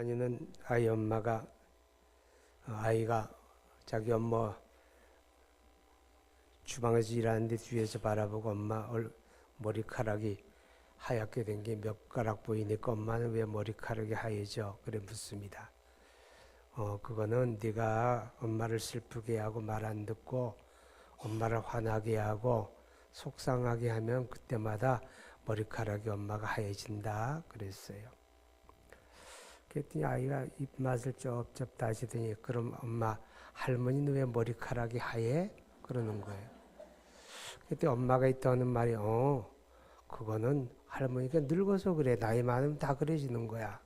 다니는 아이 엄마가 아이가 자기 엄마 주방에서 일하는데 뒤에서 바라보고 엄마 머리카락이 하얗게 된 게 몇 가락 보이니까 엄마는 왜 머리카락이 하얘져? 그래 묻습니다. 그거는 네가 엄마를 슬프게 하고 말 안 듣고 엄마를 화나게 하고 속상하게 하면 그때마다 머리카락이 엄마가 하얘진다 그랬어요. 그랬더니 아이가 입맛을 쩝쩝 다시더니 그럼 엄마 할머니는 왜 머리카락이 하얘? 그러는 거예요. 그때 엄마가 있다는 말이 그거는 할머니가 늙어서 그래. 나이 많으면 다 그래지는 거야.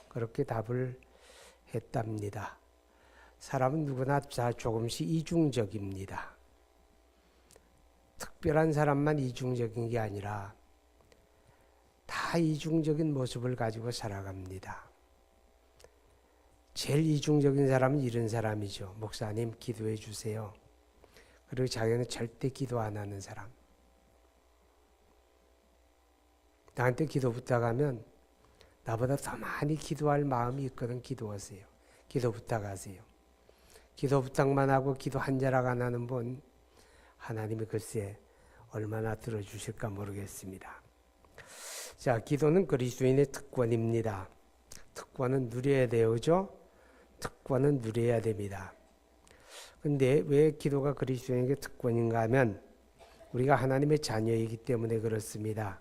그렇게 답을 했답니다. 사람은 누구나 다 조금씩 이중적입니다. 특별한 사람만 이중적인 게 아니라 다 이중적인 모습을 가지고 살아갑니다. 제일 이중적인 사람은 이런 사람이죠. 목사님 기도해 주세요. 그리고 자기는 절대 기도 안 하는 사람. 나한테 기도 부탁하면 나보다 더 많이 기도할 마음이 있거든. 기도하세요. 기도 부탁하세요. 기도 부탁만 하고 기도 한 자락 안 하는 분 하나님이 글쎄 얼마나 들어주실까 모르겠습니다. 자, 기도는 그리스도인의 특권입니다. 특권은 누려야 되죠. 특권은 누려야 됩니다. 근데 왜 기도가 그리스도인에게 특권인가 하면 우리가 하나님의 자녀이기 때문에 그렇습니다.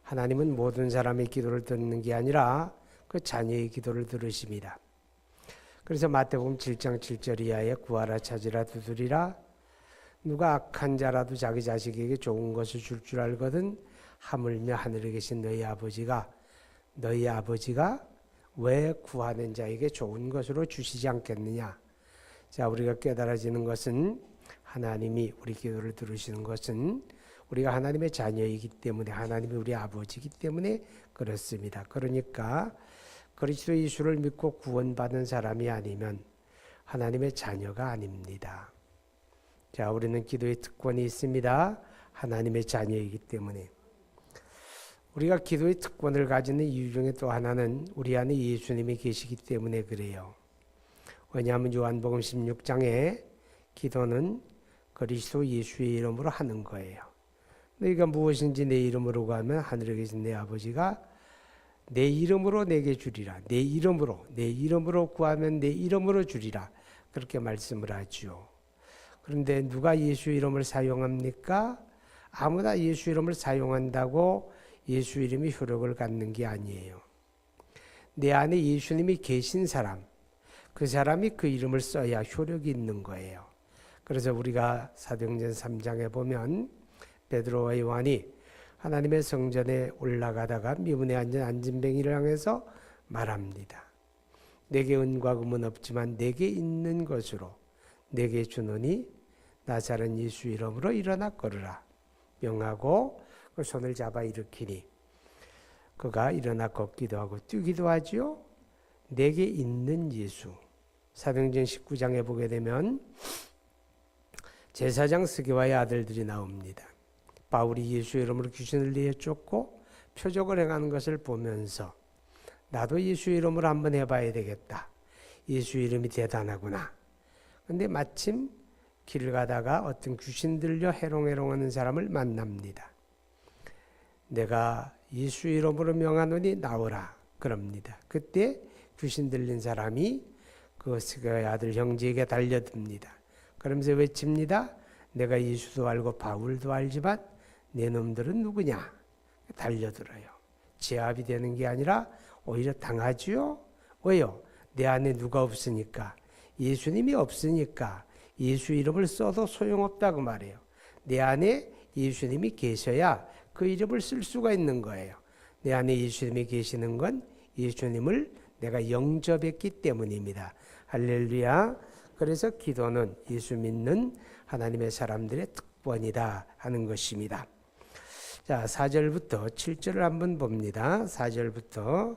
하나님은 모든 사람의 기도를 듣는 게 아니라 그 자녀의 기도를 들으십니다. 그래서 마태복음 7장 7절 이하에 구하라 찾으라 두드리라 누가 악한 자라도 자기 자식에게 좋은 것을 줄 줄 알거든 하물며 하늘에 계신 너희 아버지가 왜 구하는 자에게 좋은 것으로 주시지 않겠느냐. 자, 우리가 깨달아지는 것은 하나님이 우리 기도를 들으시는 것은 우리가 하나님의 자녀이기 때문에 하나님이 우리 아버지이기 때문에 그렇습니다. 그러니까 그리스도 예수를 믿고 구원받은 사람이 아니면 하나님의 자녀가 아닙니다. 자, 우리는 기도의 특권이 있습니다. 하나님의 자녀이기 때문에. 우리가 기도의 특권을 가지는 이유 중에 또 하나는 우리 안에 예수님이 계시기 때문에 그래요. 왜냐하면 요한복음 16장에 기도는 그리스도 예수의 이름으로 하는 거예요. 너희가 무엇인지 내 이름으로 구하면 하늘에 계신 내 아버지가 내 이름으로 내게 주리라. 내 이름으로 구하면 내 이름으로 주리라. 그렇게 말씀을 하죠. 그런데 누가 예수 이름을 사용합니까? 아무나 예수 이름을 사용한다고 예수 이름이 효력을 갖는 게 아니에요. 내 안에 예수님이 계신 사람, 그 사람이 그 이름을 써야 효력이 있는 거예요. 그래서 우리가 사도행전 3장에 보면 베드로와 요한이 하나님의 성전에 올라가다가 미문에 앉은 안진뱅이를 향해서 말합니다. 내게 은과 금은 없지만 내게 있는 것으로 내게 주노니 나사렛 예수 이름으로 일어나 걸으라 명하고 그 손을 잡아 일으키니 그가 일어나 걷기도 하고 뛰기도 하지요. 내게 있는 예수. 사도행전 19장에 보게 되면 제사장 스게와의 아들들이 나옵니다. 바울이 예수 이름으로 귀신을 내쫓고 표적을 행하는 것을 보면서 나도 예수 이름으로 한번 해봐야 되겠다. 예수 이름이 대단하구나. 근데 마침 길 가다가 어떤 귀신 들려 해롱해롱하는 사람을 만납니다. 내가 예수 이름으로 명하노니 나오라 그럽니다. 그때 귀신 들린 사람이 그 스게와의 아들 형제에게 달려듭니다. 그러면서 외칩니다. 내가 예수도 알고 바울도 알지만 내 놈들은 누구냐? 달려들어요. 제압이 되는 게 아니라 오히려 당하지요. 왜요? 내 안에 누가 없으니까. 예수님이 없으니까 예수 이름을 써도 소용없다고 말해요. 내 안에 예수님이 계셔야 그 이름을 쓸 수가 있는 거예요. 내 안에 예수님이 계시는 건 예수님을 내가 영접했기 때문입니다. 할렐루야. 그래서 기도는 예수 믿는 하나님의 사람들의 특권이다 하는 것입니다. 자, 4절부터 7절을 한번 봅니다. 4절부터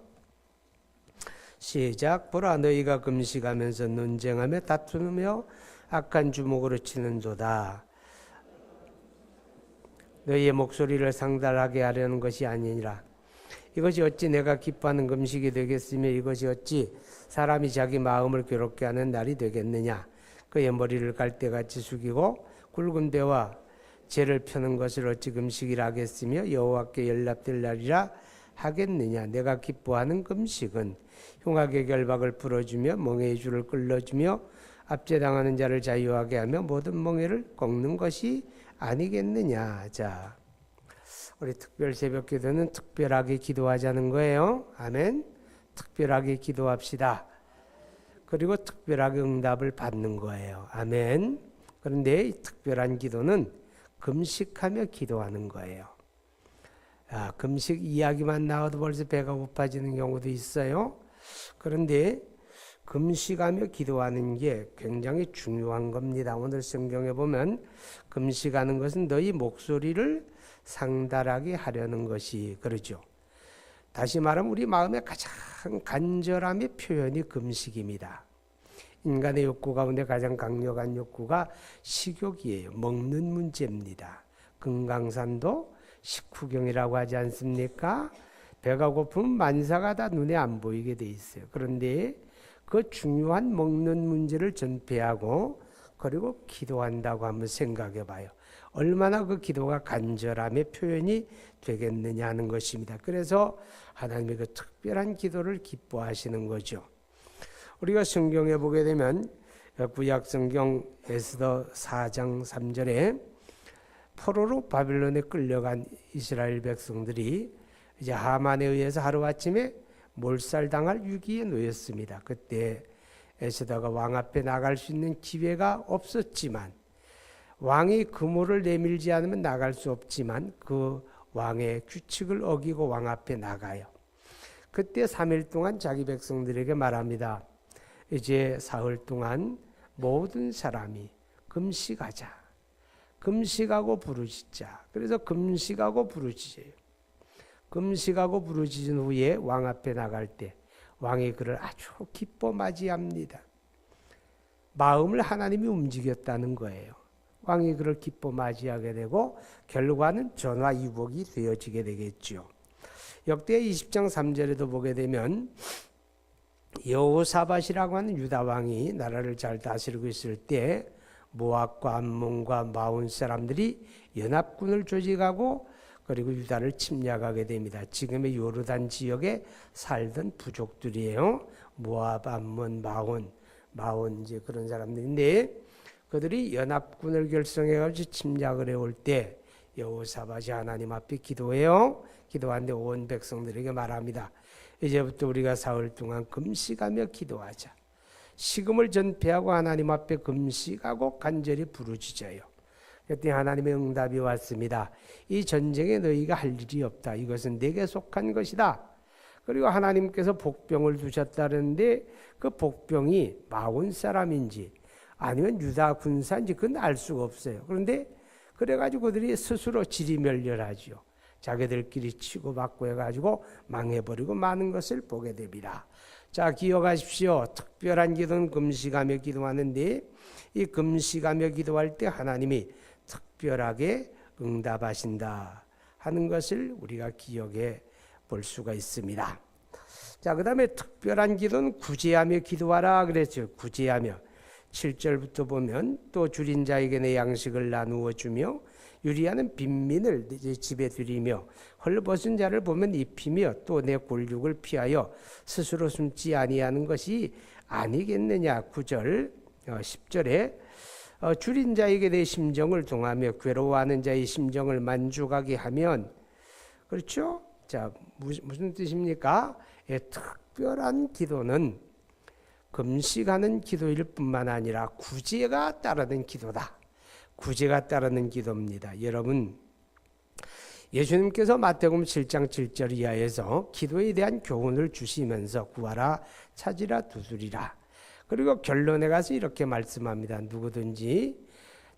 시작. 보라 너희가 금식하면서 논쟁하며 다투며 악한 주먹으로 치는도다. 너희의 목소리를 상달하게 하려는 것이 아니니라. 이것이 어찌 내가 기뻐하는 금식이 되겠으며 이것이 어찌 사람이 자기 마음을 괴롭게 하는 날이 되겠느냐. 그의 머리를 갈대같이 숙이고 굵은 배와 죄를 펴는 것을 어찌 금식이라 하겠으며 여호와께 연락될 날이라 하겠느냐. 내가 기뻐하는 금식은 흉악의 결박을 풀어주며 멍에의 줄을 끌어주며 압제당하는 자를 자유하게 하며 모든 멍에를 꺾는 것이 아니겠느냐. 자, 우리 특별 새벽 기도는 특별하게 기도하자는 거예요. 아멘. 특별하게 기도합시다. 그리고 특별하게 응답을 받는 거예요. 아멘. 그런데 이 특별한 기도는 금식하며 기도하는 거예요. 금식 이야기만 나와도 벌써 배가 고파지는 경우도 있어요. 그런데 금식하며 기도하는 게 굉장히 중요한 겁니다. 오늘 성경에 보면 금식하는 것은 너희 목소리를 상달하게 하려는 것이 그러죠. 다시 말하면 우리 마음의 가장 간절함의 표현이 금식입니다. 인간의 욕구 가운데 가장 강력한 욕구가 식욕이에요. 먹는 문제입니다. 금강산도 식후경이라고 하지 않습니까? 배가 고프면 만사가 다 눈에 안 보이게 돼 있어요. 그런데 그 중요한 먹는 문제를 전폐하고 그리고 기도한다고 한번 생각해 봐요. 얼마나 그 기도가 간절함의 표현이 되겠느냐 하는 것입니다. 그래서 하나님의 그 특별한 기도를 기뻐하시는 거죠. 우리가 성경에 보게 되면 구약 성경 에스더 4장 3절에 포로로 바빌론에 끌려간 이스라엘 백성들이 이제 하만에 의해서 하루아침에 몰살당할 위기에 놓였습니다. 그때 에스더가 왕 앞에 나갈 수 있는 기회가 없었지만 왕이 금호를 내밀지 않으면 나갈 수 없지만 그 왕의 규칙을 어기고 왕 앞에 나가요. 그때 3일 동안 자기 백성들에게 말합니다. 이제 사흘 동안 모든 사람이 금식하자. 금식하고 부르짖자. 그래서 금식하고 부르짖어요. 금식하고 부르짖은 후에 왕 앞에 나갈 때 왕이 그를 아주 기뻐 맞이합니다. 마음을 하나님이 움직였다는 거예요. 왕이 그를 기뻐 맞이하게 되고 결과는 전화위복이 되어지게 되겠죠. 역대 20장 3절에도 보게 되면 여호사밧이라고 하는 유다 왕이 나라를 잘 다스리고 있을 때 모압과 암몬과 마온 사람들이 연합군을 조직하고 그리고 유다를 침략하게 됩니다. 지금의 요르단 지역에 살던 부족들이에요. 모압, 암몬, 마온 이제 그런 사람들인데 그들이 연합군을 결성해가지고 침략을 해올 때 여호사밧이 하나님 앞에 기도해요. 기도하는데 온 백성들에게 말합니다. 이제부터 우리가 사흘 동안 금식하며 기도하자. 식음을 전폐하고 하나님 앞에 금식하고 간절히 부르짖어요. 그때 하나님의 응답이 왔습니다. 이 전쟁에 너희가 할 일이 없다. 이것은 내게 속한 것이다. 그리고 하나님께서 복병을 두셨다는데 그 복병이 마온 사람인지 아니면 유다 군사인지 그건 알 수가 없어요. 그런데 그래가지고 그들이 스스로 지리멸렬하죠. 자기들끼리 치고받고 해가지고 망해버리고 많은 것을 보게 됩니다. 자, 기억하십시오. 특별한 기도는 금식하며 기도하는데 이 금식하며 기도할 때 하나님이 특별하게 응답하신다 하는 것을 우리가 기억해 볼 수가 있습니다. 자, 그 다음에 특별한 기도는 구제하며 기도하라 그랬죠. 구제하며 7절부터 보면 또 줄인 자에게 내 양식을 나누어 주며 유리하는 빈민을 내 집에 들이며 헐벗은 자를 보면 입히며 또 내 골육을 피하여 스스로 숨지 아니하는 것이 아니겠느냐. 9절 10절에 줄인 자에게 내 심정을 동하며 괴로워하는 자의 심정을 만족하게 하면 그렇죠? 자, 무슨 뜻입니까? 특별한 기도는 금식하는 기도일 뿐만 아니라 구제가 따르는 기도다. 구제가 따르는 기도입니다. 여러분, 예수님께서 마태복음 7장 7절 이하에서 기도에 대한 교훈을 주시면서 구하라, 찾으라, 두드리라. 그리고 결론에 가서 이렇게 말씀합니다. 누구든지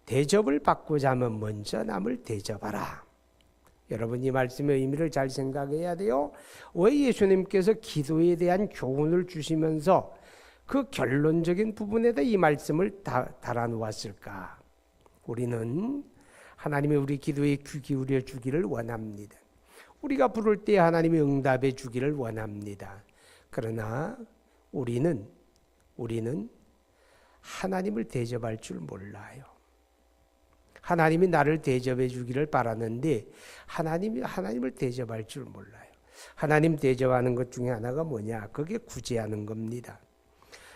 대접을 받고자 하면 먼저 남을 대접하라. 여러분, 이 말씀의 의미를 잘 생각해야 돼요. 왜 예수님께서 기도에 대한 교훈을 주시면서 그 결론적인 부분에다 이 말씀을 달아놓았을까? 우리는 하나님이 우리 기도에 귀 기울여 주기를 원합니다. 우리가 부를 때 하나님이 응답해 주기를 원합니다. 그러나 우리는 하나님을 대접할 줄 몰라요. 하나님이 나를 대접해 주기를 바라는데 하나님을 대접할 줄 몰라요. 하나님 대접하는 것 중에 하나가 뭐냐? 그게 구제하는 겁니다.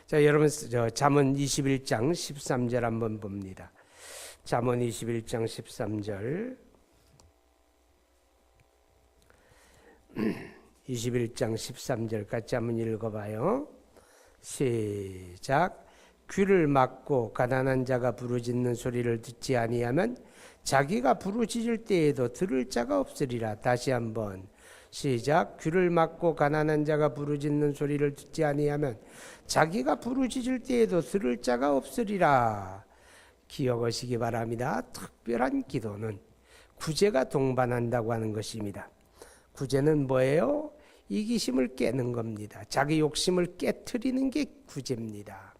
자, 여러분 잠언 21장 13절 한번 봅니다. 잠언 21장 13절 21장 13절 같이 한번 읽어봐요. 시작. 귀를 막고 가난한 자가 부르짖는 소리를 듣지 아니하면 자기가 부르짖을 때에도 들을 자가 없으리라. 다시 한번 시작. 귀를 막고 가난한 자가 부르짖는 소리를 듣지 아니하면 자기가 부르짖을 때에도 들을 자가 없으리라. 기억하시기 바랍니다. 특별한 기도는 구제가 동반한다고 하는 것입니다. 구제는 뭐예요? 이기심을 깨는 겁니다. 자기 욕심을 깨트리는 게 구제입니다.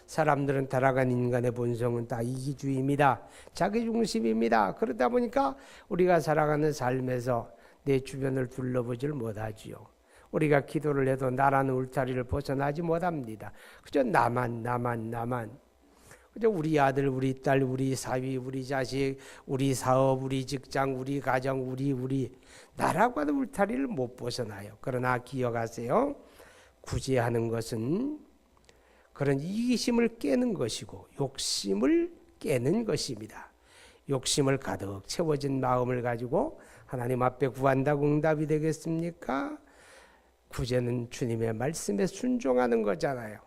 사람들은 타락한 인간의 본성은 다 이기주의입니다. 자기중심입니다. 그러다 보니까 우리가 살아가는 삶에서 내 주변을 둘러보질 못하지요. 우리가 기도를 해도 나라는 울타리를 벗어나지 못합니다. 그저 나만. 그저 우리 아들, 우리 딸, 우리 사위, 우리 자식, 우리 사업, 우리 직장, 우리 가정, 우리 나라고 하는 울타리를 못 벗어나요. 그러나 기억하세요. 구제하는 것은 그런 이기심을 깨는 것이고 욕심을 깨는 것입니다. 욕심을 가득 채워진 마음을 가지고 하나님 앞에 구한다고 응답이 되겠습니까? 구제는 주님의 말씀에 순종하는 거잖아요.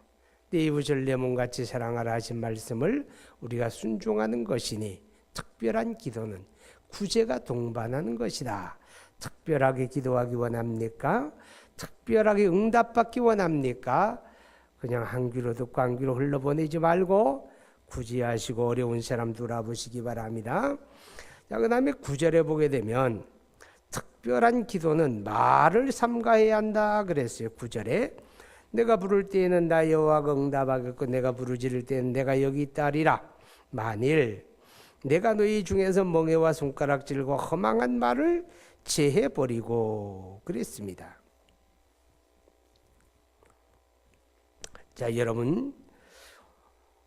내 이웃을 내 몸같이 사랑하라 하신 말씀을 우리가 순종하는 것이니 특별한 기도는 구제가 동반하는 것이다. 특별하게 기도하기 원합니까? 특별하게 응답받기 원합니까? 그냥 한 귀로 듣고 한 귀로 흘러보내지 말고 구제하시고 어려운 사람 돌아보시기 바랍니다. 자, 그 다음에 9절에 보게 되면 특별한 기도는 말을 삼가해야 한다 그랬어요. 9절에 내가 부를 때에는 나 여호와가 응답하겠고 내가 부르짖을 때에는 내가 여기 있다리라. 만일 내가 너희 중에서 멍에와 손가락질과 허망한 말을 제해버리고 그랬습니다. 자, 여러분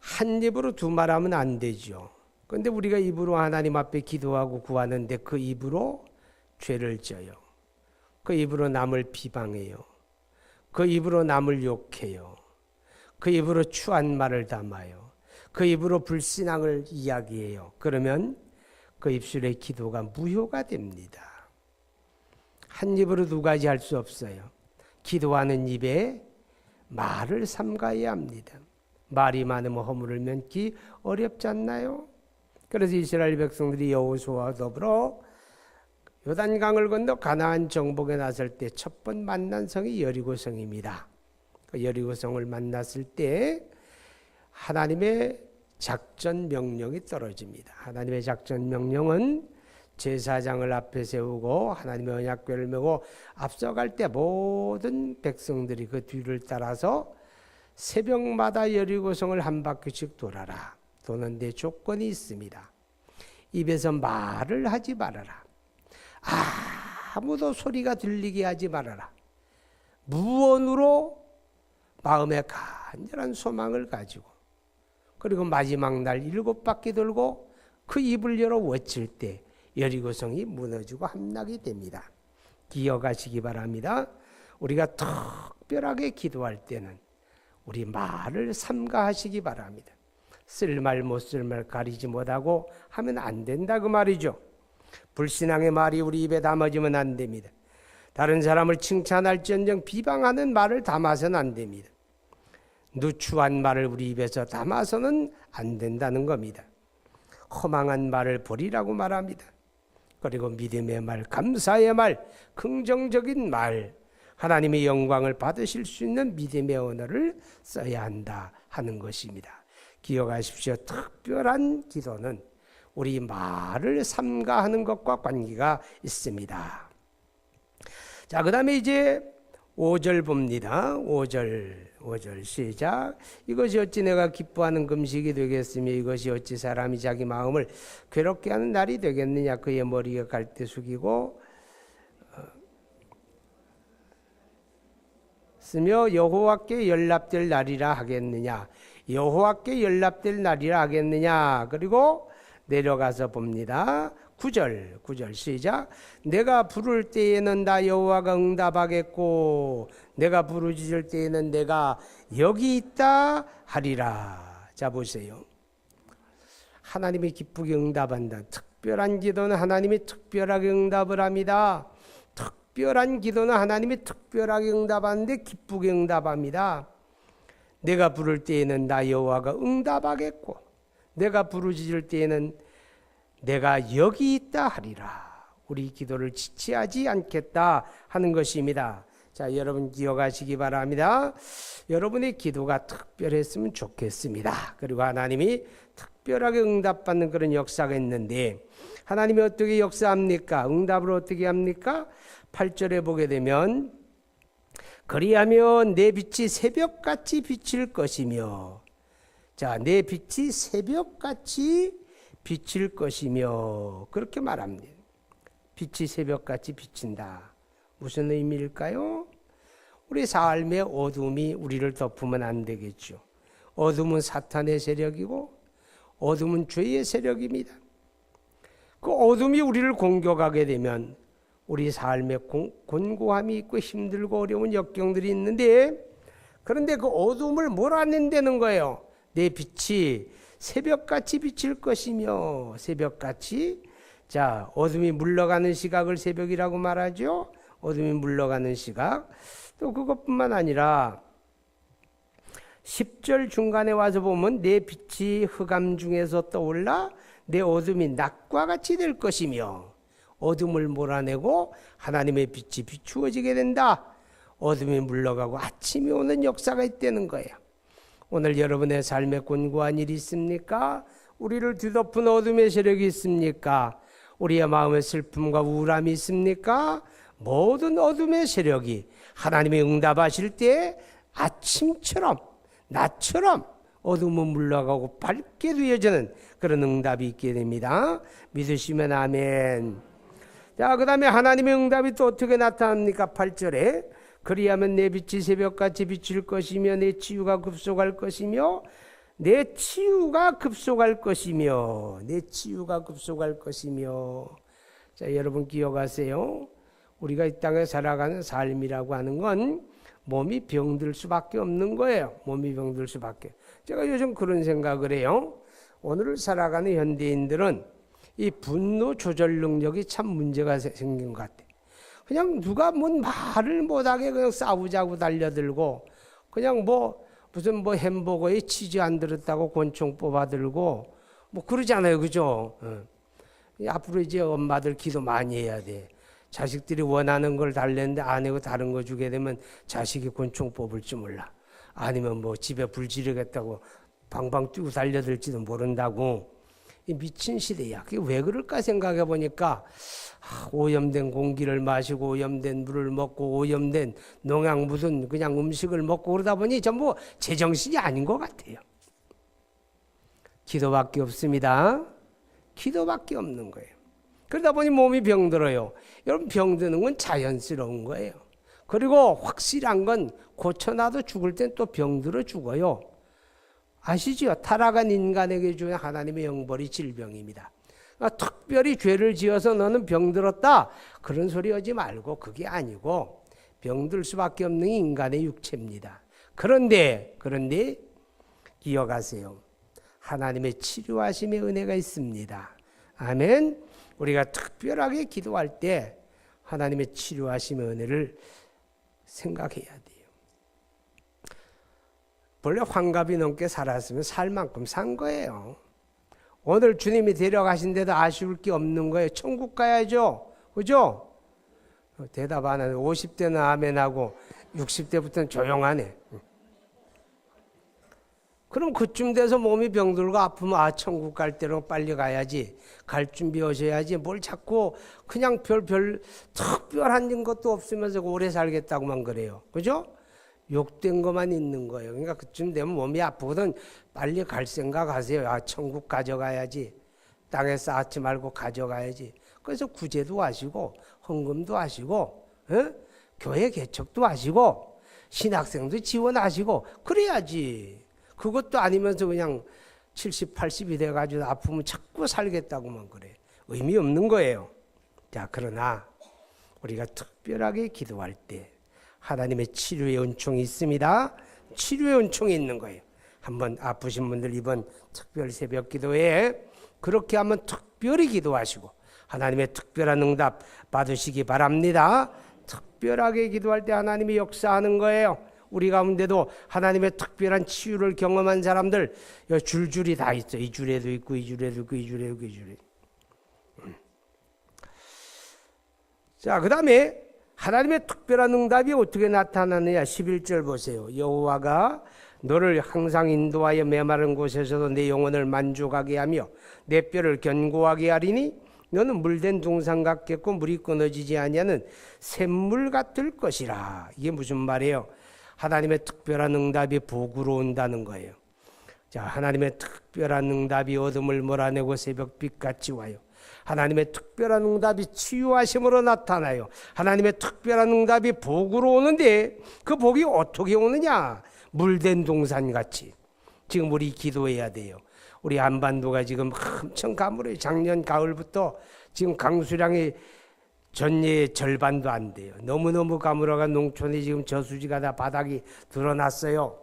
한 입으로 두 말하면 안 되죠. 그런데 우리가 입으로 하나님 앞에 기도하고 구하는데 그 입으로 죄를 져요. 그 입으로 남을 비방해요. 그 입으로 남을 욕해요. 그 입으로 추한 말을 담아요. 그 입으로 불신앙을 이야기해요. 그러면 그 입술의 기도가 무효가 됩니다. 한 입으로 두 가지 할 수 없어요. 기도하는 입에 말을 삼가야 합니다. 말이 많으면 허물을 면기 어렵지 않나요? 그래서 이스라엘 백성들이 여호수아와 더불어 요단강을 건너 가나안 정복에 나설 때 첫 번 만난 성이 여리고성입니다. 그 여리고성을 만났을 때 하나님의 작전 명령이 떨어집니다. 하나님의 작전 명령은 제사장을 앞에 세우고 하나님의 언약궤를 메고 앞서갈 때 모든 백성들이 그 뒤를 따라서 새벽마다 여리고성을 한 바퀴씩 돌아라. 도는데 조건이 있습니다. 입에서 말을 하지 말아라. 아무도 소리가 들리게 하지 말아라. 무언으로 마음에 간절한 소망을 가지고 그리고 마지막 날 7바퀴 돌고 그 입을 열어 외칠 때 여리고성이 무너지고 함락이 됩니다. 기억하시기 바랍니다. 우리가 특별하게 기도할 때는 우리 말을 삼가하시기 바랍니다. 쓸 말 못 쓸 말 가리지 못하고 하면 안 된다 그 말이죠. 불신앙의 말이 우리 입에 담아지면 안 됩니다. 다른 사람을 칭찬할지언정 비방하는 말을 담아서는 안 됩니다. 누추한 말을 우리 입에서 담아서는 안 된다는 겁니다. 허망한 말을 버리라고 말합니다. 그리고 믿음의 말, 감사의 말, 긍정적인 말, 하나님의 영광을 받으실 수 있는 믿음의 언어를 써야 한다 하는 것입니다. 기억하십시오. 특별한 기도는 우리 말을 삼가하는 것과 관계가 있습니다. 자, 그 다음에 이제 5절 봅니다. 5절 시작. 이것이 어찌 내가 기뻐하는 금식이 되겠으며 이것이 어찌 사람이 자기 마음을 괴롭게 하는 날이 되겠느냐. 그의 머리가 갈대 숙이고 쓰며 여호와께 연락될 날이라 하겠느냐. 여호와께 연락될 날이라 하겠느냐. 그리고 내려가서 봅니다. 9절 시작. 내가 부를 때에는 나 여호와가 응답하겠고 내가 부르짖을 때에는 내가 여기 있다 하리라. 자 보세요. 하나님이 기쁘게 응답한다. 특별한 기도는 하나님이 특별하게 응답을 합니다. 특별한 기도는 하나님이 특별하게 응답하는데 기쁘게 응답합니다. 내가 부를 때에는 나 여호와가 응답하겠고 내가 부르짖을 때에는 내가 여기 있다 하리라. 우리 기도를 지체하지 않겠다 하는 것입니다. 자, 여러분 기억하시기 바랍니다. 여러분의 기도가 특별했으면 좋겠습니다. 그리고 하나님이 특별하게 응답받는 그런 역사가 있는데 하나님이 어떻게 역사합니까? 응답을 어떻게 합니까? 8절에 보게 되면 그리하면 내 빛이 새벽같이 비칠 것이며 자, 내 빛이 새벽같이 비칠 것이며 그렇게 말합니다. 빛이 새벽같이 비친다. 무슨 의미일까요? 우리 삶의 어둠이 우리를 덮으면 안 되겠죠. 어둠은 사탄의 세력이고 어둠은 죄의 세력입니다. 그 어둠이 우리를 공격하게 되면 우리 삶에 곤고함이 있고 힘들고 어려운 역경들이 있는데 그런데 그 어둠을 몰아낸다는 거예요. 내 빛이 새벽같이 비칠 것이며 새벽같이 자 어둠이 물러가는 시각을 새벽이라고 말하죠. 어둠이 물러가는 시각. 또 그것뿐만 아니라 10절 중간에 와서 보면 내 빛이 흑암 중에서 떠올라 내 어둠이 낮과 같이 될 것이며 어둠을 몰아내고 하나님의 빛이 비추어지게 된다. 어둠이 물러가고 아침이 오는 역사가 있다는 거예요. 오늘 여러분의 삶에 곤고한 일이 있습니까? 우리를 뒤덮은 어둠의 세력이 있습니까? 우리의 마음에 슬픔과 우울함이 있습니까? 모든 어둠의 세력이 하나님의 응답하실 때 아침처럼 낮처럼 어둠은 물러가고 밝게 되어지는 그런 응답이 있게 됩니다. 믿으시면 아멘. 자, 그 다음에 하나님의 응답이 또 어떻게 나타납니까? 8절에 그리하면 내 빛이 새벽같이 비칠 것이며 내 치유가 급속할 것이며 내 치유가 급속할 것이며 내 치유가 급속할 것이며 자, 여러분 기억하세요. 우리가 이 땅에 살아가는 삶이라고 하는 건 몸이 병들 수밖에 없는 거예요. 몸이 병들 수밖에. 제가 요즘 그런 생각을 해요. 오늘 살아가는 현대인들은 이 분노 조절 능력이 참 문제가 생긴 것 같아요. 그냥 누가 뭔 말을 못하게 그냥 싸우자고 달려들고 그냥 무슨 햄버거에 치즈 안 들었다고 권총 뽑아들고 그러잖아요. 그죠? 앞으로 이제 엄마들 기도 많이 해야 돼. 자식들이 원하는 걸 달랬는데 안 해고 다른 거 주게 되면 자식이 권총 뽑을지 몰라. 아니면 집에 불 지르겠다고 방방 뛰고 달려들지도 모른다고. 이 미친 시대야. 그게 왜 그럴까 생각해 보니까 오염된 공기를 마시고 오염된 물을 먹고 오염된 농약 묻은 그냥 음식을 먹고 그러다 보니 전부 제정신이 아닌 것 같아요. 기도밖에 없습니다. 기도밖에 없는 거예요. 그러다 보니 몸이 병들어요. 여러분 병드는 건 자연스러운 거예요. 그리고 확실한 건 고쳐놔도 죽을 땐 또 병들어 죽어요. 아시죠? 타락한 인간에게 주는 하나님의 영벌이 질병입니다. 그러니까 특별히 죄를 지어서 너는 병들었다 그런 소리 하지 말고 그게 아니고 병들 수밖에 없는 인간의 육체입니다. 그런데 기억하세요. 하나님의 치료하심의 은혜가 있습니다. 아멘. 우리가 특별하게 기도할 때 하나님의 치료하심의 은혜를 생각해야 돼요. 본래 환갑이 넘게 살았으면 살 만큼 산 거예요. 오늘 주님이 데려가신데도 아쉬울 게 없는 거예요. 천국 가야죠. 그죠? 대답 안 하네. 50대는 아멘하고 60대부터는 조용하네. 그럼 그쯤 돼서 몸이 병들고 아프면 천국 갈 때로 빨리 가야지. 갈 준비하셔야지. 뭘 자꾸 그냥 특별한 것도 없으면서 오래 살겠다고만 그래요. 그죠? 욕된 것만 있는 거예요. 그러니까 그쯤 되면 몸이 아프거든 빨리 갈 생각하세요. 천국 가져가야지. 땅에 쌓지 말고 가져가야지. 그래서 구제도 하시고 헌금도 하시고 교회 개척도 하시고 신학생도 지원하시고 그래야지. 그것도 아니면서 그냥 70, 80이 돼가지고 아프면 자꾸 살겠다고만 그래. 의미 없는 거예요. 자, 그러나 우리가 특별하게 기도할 때 하나님의 치료의 은총이 있습니다. 치료의 은총이 있는 거예요. 한번 아프신 분들 이번 특별 새벽 기도에 그렇게 한번 특별히 기도하시고 하나님의 특별한 응답 받으시기 바랍니다. 특별하게 기도할 때 하나님이 역사하는 거예요. 우리 가운데도 하나님의 특별한 치유를 경험한 사람들 줄줄이 다 있어. 이 줄에도 있고 이 줄에도 있고 이 줄에도 있고 이 줄에. 자, 그 다음에 하나님의 특별한 응답이 어떻게 나타나느냐. 11절 보세요. 여호와가 너를 항상 인도하여 메마른 곳에서도 내 영혼을 만족하게 하며 내 뼈를 견고하게 하리니 너는 물된 동산 같겠고 물이 끊어지지 아니하는 샘물 같을 것이라. 이게 무슨 말이에요? 하나님의 특별한 응답이 복으로 온다는 거예요. 자, 하나님의 특별한 응답이 어둠을 몰아내고 새벽빛같이 와요. 하나님의 특별한 응답이 치유하심으로 나타나요. 하나님의 특별한 응답이 복으로 오는데 그 복이 어떻게 오느냐? 물된 동산같이. 지금 우리 기도해야 돼요. 우리 한반도가 지금 엄청 가물어요. 작년 가을부터 지금 강수량이 전예의 절반도 안 돼요. 너무너무 가물어가 농촌에 지금 저수지가 다 바닥이 드러났어요.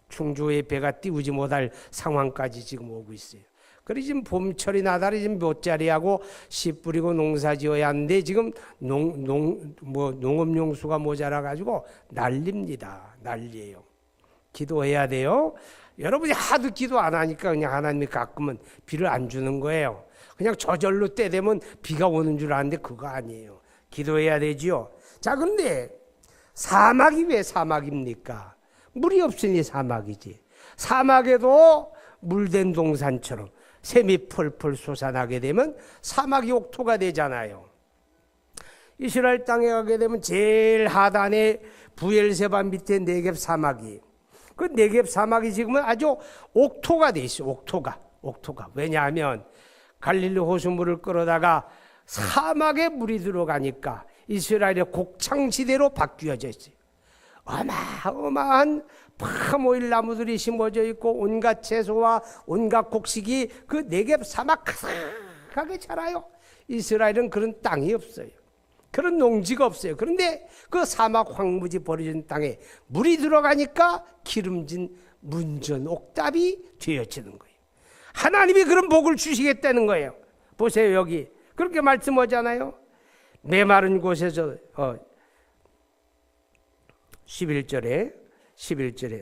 충주의 배가 띄우지 못할 상황까지 지금 오고 있어요. 그래 지금 봄철이 나달이 지금 묫자리하고 씨 뿌리고 농사 지어야 하는데 지금 농업용수가 모자라 가지고 난립니다. 난리예요. 기도해야 돼요. 여러분이 하도 기도 안 하니까 그냥 하나님이 가끔은 비를 안 주는 거예요. 그냥 저절로 때 되면 비가 오는 줄 아는데 그거 아니에요. 기도해야 되지요. 자, 근데 사막이 왜 사막입니까? 물이 없으니 사막이지. 사막에도 물된 동산처럼 샘이 펄펄 솟아나게 되면 사막이 옥토가 되잖아요. 이스라엘 땅에 가게 되면 제일 하단에 부엘세바 밑에 네겝 사막이, 그 네겝 사막이 지금은 아주 옥토가 돼 있어요. 옥토가. 왜냐하면 갈릴리 호수물을 끌어다가 사막에 물이 들어가니까 이스라엘의 곡창지대로 바뀌어져 있어요. 어마어마한 파모일 나무들이 심어져 있고 온갖 채소와 온갖 곡식이 그 네겝 사막 가득하게 자라요. 이스라엘은 그런 땅이 없어요. 그런 농지가 없어요. 그런데 그 사막 황무지 버려진 땅에 물이 들어가니까 기름진 문전 옥답이 되어지는 거예요. 하나님이 그런 복을 주시겠다는 거예요. 보세요, 여기 그렇게 말씀하잖아요. 메마른 곳에서 11절에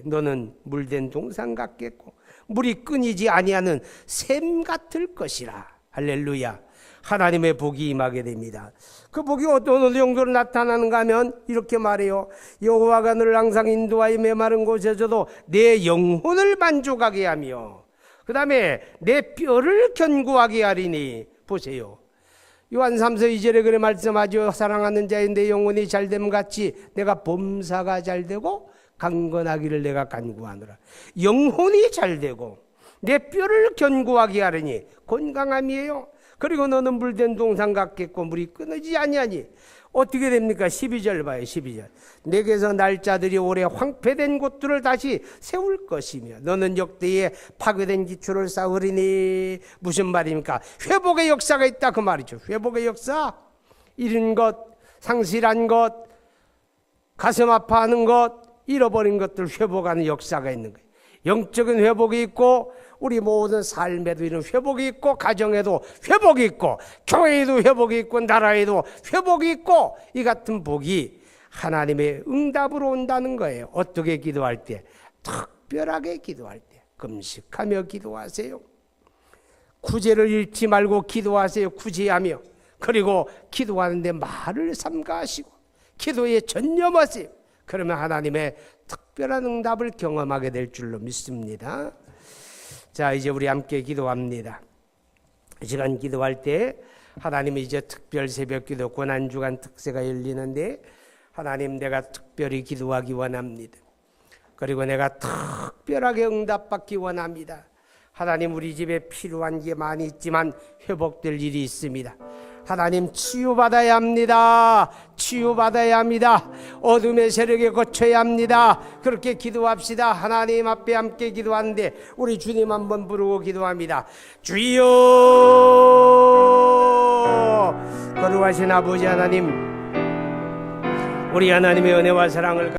너는 물된 동산 같겠고 물이 끊이지 아니하는 샘 같을 것이라. 할렐루야. 하나님의 복이 임하게 됩니다. 그 복이 어떤 정도로 나타나는가 하면 이렇게 말해요. 여호와가 너를 항상 인도하여 메마른 곳에서도 내 영혼을 만족하게 하며 그 다음에 내 뼈를 견고하게 하리니. 보세요. 요한 3서 2절에 그래 말씀하죠. 사랑하는 자의 내 영혼이 잘됨 같이 내가 범사가 잘되고 강건하기를 내가 간구하노라. 영혼이 잘되고 내 뼈를 견고하게 하리니 건강함이에요. 그리고 너는 물된 동산 같겠고 물이 끊어지지 아니하니. 어떻게 됩니까? 12절 봐요. 12절. 내게서 날짜들이 오래 황폐된 곳들을 다시 세울 것이며 너는 역대에 파괴된 기초를 쌓으리니. 무슨 말입니까? 회복의 역사가 있다 그 말이죠. 회복의 역사. 잃은 것, 상실한 것, 가슴 아파하는 것, 잃어버린 것들 회복하는 역사가 있는 거예요. 영적인 회복이 있고 우리 모든 삶에도 이런 회복이 있고 가정에도 회복이 있고 교회에도 회복이 있고 나라에도 회복이 있고 이 같은 복이 하나님의 응답으로 온다는 거예요. 어떻게 기도할 때? 특별하게 기도할 때 금식하며 기도하세요. 구제를 잃지 말고 기도하세요. 구제하며. 그리고 기도하는데 말을 삼가하시고 기도에 전념하세요. 그러면 하나님의 특별한 응답을 경험하게 될 줄로 믿습니다. 자, 이제 우리 함께 기도합니다. 이 시간 기도할 때 하나님이 이제 특별 새벽기도 고난주간 특세가 열리는데 하나님 내가 특별히 기도하기 원합니다. 그리고 내가 특별하게 응답받기 원합니다. 하나님 우리 집에 필요한 게 많이 있지만 회복될 일이 있습니다. 하나님 치유받아야 합니다. 치유받아야 합니다. 어둠의 세력에 거쳐야 합니다. 그렇게 기도합시다. 하나님 앞에 함께 기도하는데 우리 주님 한번 부르고 기도합니다. 주여, 거룩하신 아버지 하나님, 우리 하나님의 은혜와 사랑을